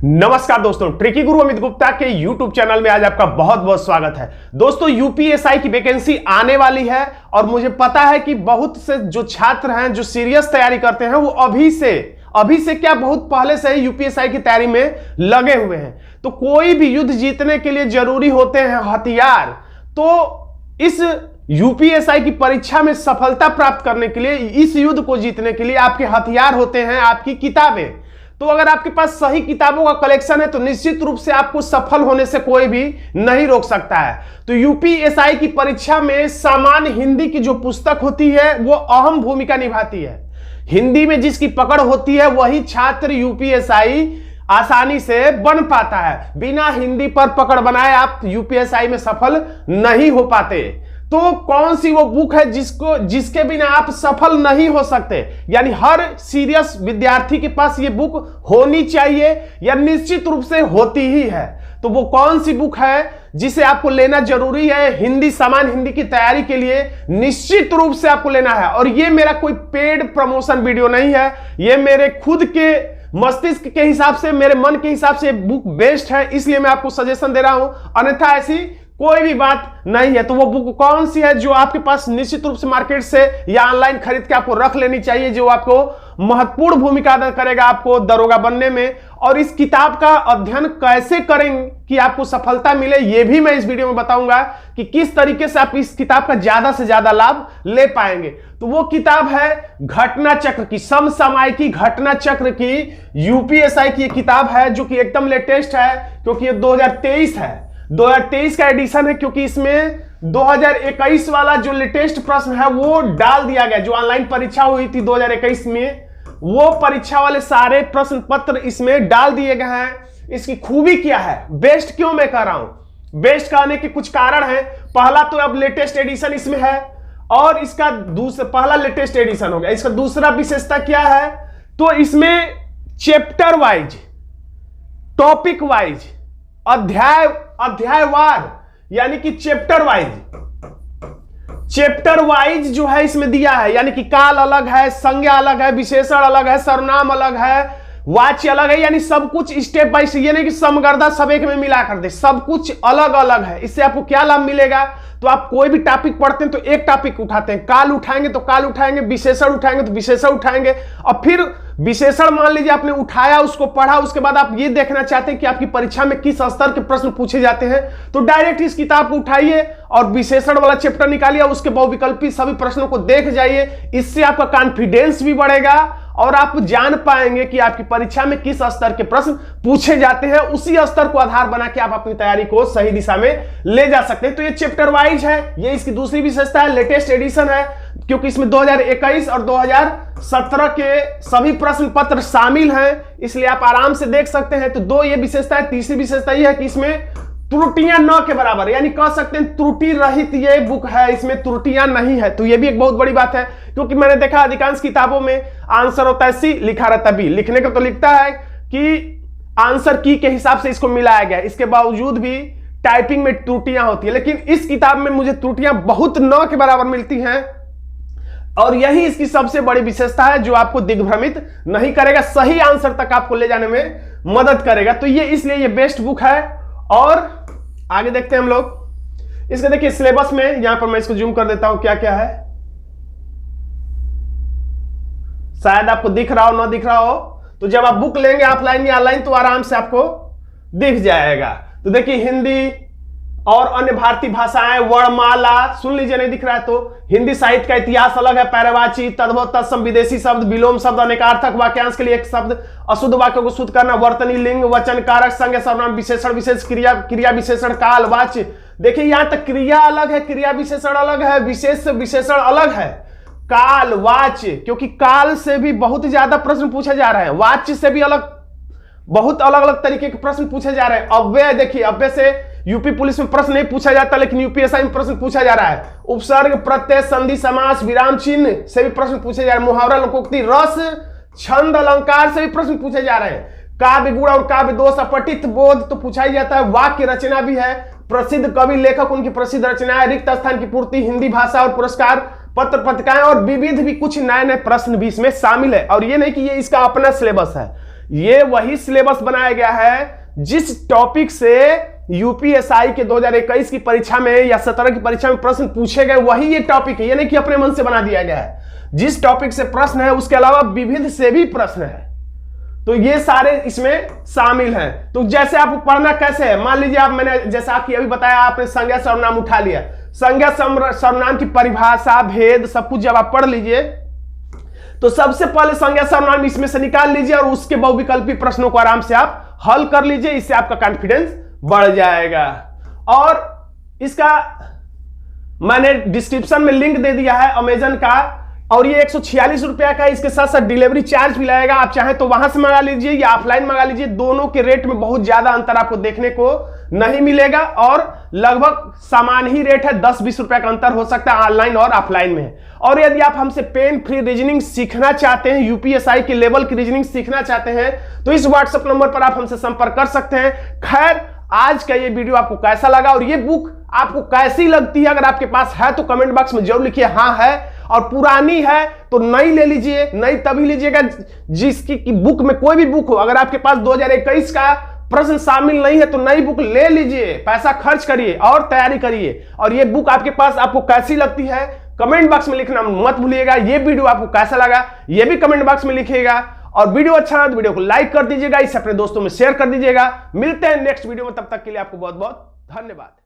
नमस्कार दोस्तों, ट्रिकी गुरु अमित गुप्ता के YouTube चैनल में आज आपका बहुत बहुत स्वागत है। दोस्तों, यूपीएसआई की वैकेंसी आने वाली है और मुझे पता है कि बहुत से जो छात्र हैं जो सीरियस तैयारी करते हैं वो अभी से क्या बहुत पहले से ही यूपीएसआई की तैयारी में लगे हुए हैं। तो कोई भी युद्ध जीतने के लिए जरूरी होते हैं हथियार। तो इस यूपीएसआई की परीक्षा में सफलता प्राप्त करने के लिए, इस युद्ध को जीतने के लिए आपके हथियार होते हैं आपकी किताबें। तो अगर आपके पास सही किताबों का कलेक्शन है तो निश्चित रूप से आपको सफल होने से कोई भी नहीं रोक सकता है। तो यूपीएसआई की परीक्षा में सामान्य हिंदी की जो पुस्तक होती है वो अहम भूमिका निभाती है। हिंदी में जिसकी पकड़ होती है वही छात्र यूपीएसआई आसानी से बन पाता है। बिना हिंदी पर पकड़ बनाए आप यूपीएसआई में सफल नहीं हो पाते। तो कौन सी वो बुक है जिसके बिना आप सफल नहीं हो सकते, यानी हर सीरियस विद्यार्थी के पास ये बुक होनी चाहिए या निश्चित रूप से होती ही है। तो वो कौन सी बुक है जिसे आपको लेना जरूरी है हिंदी, सामान्य हिंदी की तैयारी के लिए? निश्चित रूप से आपको लेना है। और ये मेरा कोई पेड प्रमोशन वीडियो नहीं है, ये मेरे खुद के मस्तिष्क के हिसाब से, मेरे मन के हिसाब से बुक बेस्ट है, इसलिए मैं आपको सजेशन दे रहा हूं, अन्यथा ऐसी कोई भी बात नहीं है। तो वो बुक कौन सी है जो आपके पास निश्चित रूप से मार्केट से या ऑनलाइन खरीद के आपको रख लेनी चाहिए, जो आपको महत्वपूर्ण भूमिका अदा करेगा आपको दरोगा बनने में? और इस किताब का अध्ययन कैसे करें कि आपको सफलता मिले, ये भी मैं इस वीडियो में बताऊंगा कि किस तरीके से आप इस किताब का ज्यादा से ज्यादा लाभ ले पाएंगे। तो वो किताब है घटना चक्र की, समसामयिकी घटना चक्र की यूपीएसआई की किताब है, जो कि एकदम लेटेस्ट है क्योंकि ये 2023 है, 2023 का एडिशन है। क्योंकि इसमें 2021 वाला जो लेटेस्ट प्रश्न है वो डाल दिया गया। जो ऑनलाइन परीक्षा हुई थी 2021 में, वो परीक्षा वाले सारे प्रश्न पत्र इसमें डाल दिए गए हैं। इसकी खूबी क्या है, बेस्ट क्यों मैं कह रहा हूं? बेस्ट कहने के कुछ कारण हैं। पहला तो अब लेटेस्ट एडिशन इसमें है और इसका पहला लेटेस्ट एडिशन हो गया। इसका दूसरा विशेषता क्या है, तो इसमें चैप्टर वाइज, टॉपिक वाइज, अध्यायवार, यानी कि चैप्टर वाइज जो है इसमें दिया है। यानी कि काल अलग है, संज्ञा अलग है, विशेषण अलग है, सर्वनाम अलग है, वाच्य अलग है, यानी सब कुछ स्टेप बाय स्टेप। ये नहीं कि समगर्दा सब एक में मिला कर दे, सब कुछ अलग अलग है। इससे आपको क्या लाभ मिलेगा? तो आप कोई भी टॉपिक पढ़ते हैं तो एक टॉपिक उठाते हैं, काल उठाएंगे तो काल उठाएंगे, विशेषण उठाएंगे तो विशेषण उठाएंगे, और फिर विशेषण मान लीजिए आपने उठाया, उसको पढ़ा, उसके बाद आप ये देखना चाहते हैं कि आपकी परीक्षा में किस स्तर के प्रश्न पूछे जाते हैं, तो डायरेक्ट इस किताब को उठाइए और विशेषण वाला चैप्टर निकालिए, उसके बहुविकल्पी सभी प्रश्नों को देख जाइए। इससे आपका कॉन्फिडेंस भी बढ़ेगा और आप जान पाएंगे कि आपकी परीक्षा में किस स्तर के प्रश्न पूछे जाते हैं। उसी स्तर को आधार बना के आप अपनी तैयारी को सही दिशा में ले जा सकते हैं। तो ये चैप्टर वाइज है, ये इसकी दूसरी विशेषता है, लेटेस्ट एडिशन है, क्योंकि इसमें 2021 और 2017 के सभी प्रश्न पत्र शामिल हैं, इसलिए आप आराम से देख सकते हैं। तो दो ये विशेषता है। तीसरी विशेषता यह है कि इसमें त्रुटियां न के बराबर, यानी कह सकते हैं त्रुटि रहित ये बुक है, इसमें त्रुटियां नहीं है। तो ये भी एक बहुत बड़ी बात है, क्योंकि मैंने देखा अधिकांश किताबों में आंसर होता है सी, लिखा रहता है बी। लिखने का तो लिखता है कि आंसर की के हिसाब से इसको मिलाया गया, इसके बावजूद भी टाइपिंग में त्रुटियां होती है। लेकिन इस किताब में मुझे त्रुटियां बहुत न के बराबर मिलती हैं, और यही इसकी सबसे बड़ी विशेषता है जो आपको दिग्भ्रमित नहीं करेगा, सही आंसर तक आपको ले जाने में मदद करेगा। तो ये इसलिए ये बेस्ट बुक है। और आगे देखते हैं हम लोग इसका। देखिए सिलेबस में, यहां पर मैं इसको जूम कर देता हूं, क्या क्या है, शायद आपको दिख रहा हो, ना दिख रहा हो। तो जब आप बुक लेंगे ऑफलाइन या ऑनलाइन तो आराम से आपको दिख जाएगा। तो देखिए हिंदी और अन्य भारतीय भाषाएं, वर्णमाला, सुन लीजिए, नहीं दिख रहा है तो हिंदी साहित्य का इतिहास अलग है, पर्यायवाची, तद्भव, तत्सम, विदेशी शब्द, विलोम शब्द, अनेकार्थक वाक्यांश के लिए एक शब्द, अशुद्ध वाक्यों को शुद्ध करना, वर्तनी, लिंग, वचन, कारक, संज्ञा, सर्वनाम, विशेषण, विशेष क्रिया, क्रिया विशेषण, काल, वाच्य। देखिए यहां तक क्रिया अलग है, क्रिया विशेषण अलग है, विशेष विशेषण अलग है, काल, वाच्य, क्योंकि काल से भी बहुत ज्यादा प्रश्न पूछे जा रहे हैं, वाच्य से भी अलग, बहुत अलग अलग तरीके के प्रश्न पूछे जा रहे हैं। अव्यय, देखिए अव्यय से यूपी पुलिस में प्रश्न नहीं पूछा जाता, लेकिन यूपीएसआई में प्रश्न पूछा जा रहा है। उपसर्ग, प्रत्यय, संधि, समास, विराम चिन्ह से भी प्रश्न पूछे जा रहे हैं। मुहावरा, लोकोक्ति, रस, छंद, अलंकार से भी प्रश्न पूछे जा रहे हैं। काव्य गुण और काव्य दोष, अपठित बोध तो पूछा ही जाता है। वाक्य रचना भी है, प्रसिद्ध कवि, लेखक, उनकी प्रसिद्ध रचनाएं, रिक्त स्थान की पूर्ति, हिंदी भाषा और पुरस्कार, पत्र पत्रिकाएं और विविध भी कुछ नए नए प्रश्न भी इसमें शामिल है। और ये नहीं कि ये इसका अपना सिलेबस है, ये वही सिलेबस बनाया गया है जिस टॉपिक से यूपीएसआई के 2021 की परीक्षा में या 17 की परीक्षा में प्रश्न पूछे गए, वही ये टॉपिक है। ये नहीं कि अपने मन से बना दिया गया है। जिस टॉपिक से प्रश्न है उसके अलावा विविध से भी प्रश्न है, तो ये सारे इसमें शामिल हैं। तो जैसे आपको पढ़ना कैसे है, मान लीजिए आप, मैंने जैसा कि अभी बताया, आपने संज्ञा सर्वनाम उठा लिया। संज्ञा सर्वनाम की परिभाषा, भेद, सब कुछ जब आप पढ़ लीजिए तो सबसे पहले संज्ञा सर्वनाम इसमें से निकाल लीजिए और उसके बहुविकल्पी प्रश्नों को आराम से आप हल कर लीजिए। इससे आपका कॉन्फिडेंस बढ़ जाएगा। और इसका मैंने डिस्क्रिप्शन में लिंक दे दिया है अमेजन का, और ये 146 रुपया का, इसके साथ साथ डिलीवरी चार्ज भी लगेगा। आप चाहें तो वहां से मंगा लीजिए या ऑफलाइन मंगा लीजिए। दोनों के रेट में बहुत ज्यादा अंतर आपको देखने को नहीं मिलेगा और लगभग समान ही रेट है। 10-20 रुपया का अंतर हो सकता है ऑनलाइन और ऑफलाइन में। और यदि आप हमसे पेन फ्री रीजनिंग सीखना चाहते हैं, यूपीएसआई के लेवल की रीजनिंग सीखना चाहते हैं, तो इस व्हाट्सएप नंबर पर आप हमसे संपर्क कर सकते हैं। खैर, आज का ये वीडियो आपको कैसा लगा और ये बुक आपको कैसी लगती है, अगर आपके पास है तो कमेंट बॉक्स में जरूर लिखिए हाँ है, और पुरानी है तो नई ले लीजिए। नई तभी लीजिएगा जिसकी बुक में कोई भी बुक हो, अगर आपके पास 2021 का प्रश्न शामिल नहीं है तो नई बुक ले लीजिए, पैसा खर्च करिए और तैयारी करिए। और ये बुक आपके पास आपको कैसी लगती है कमेंट बॉक्स में लिखना मत भूलिएगा। ये वीडियो आपको कैसा लगा ये भी कमेंट बॉक्स में लिखिएगा, और वीडियो अच्छा लगा तो वीडियो को लाइक कर दीजिएगा, इसे अपने दोस्तों में शेयर कर दीजिएगा। मिलते हैं नेक्स्ट वीडियो में, तब तक के लिए आपको बहुत बहुत धन्यवाद।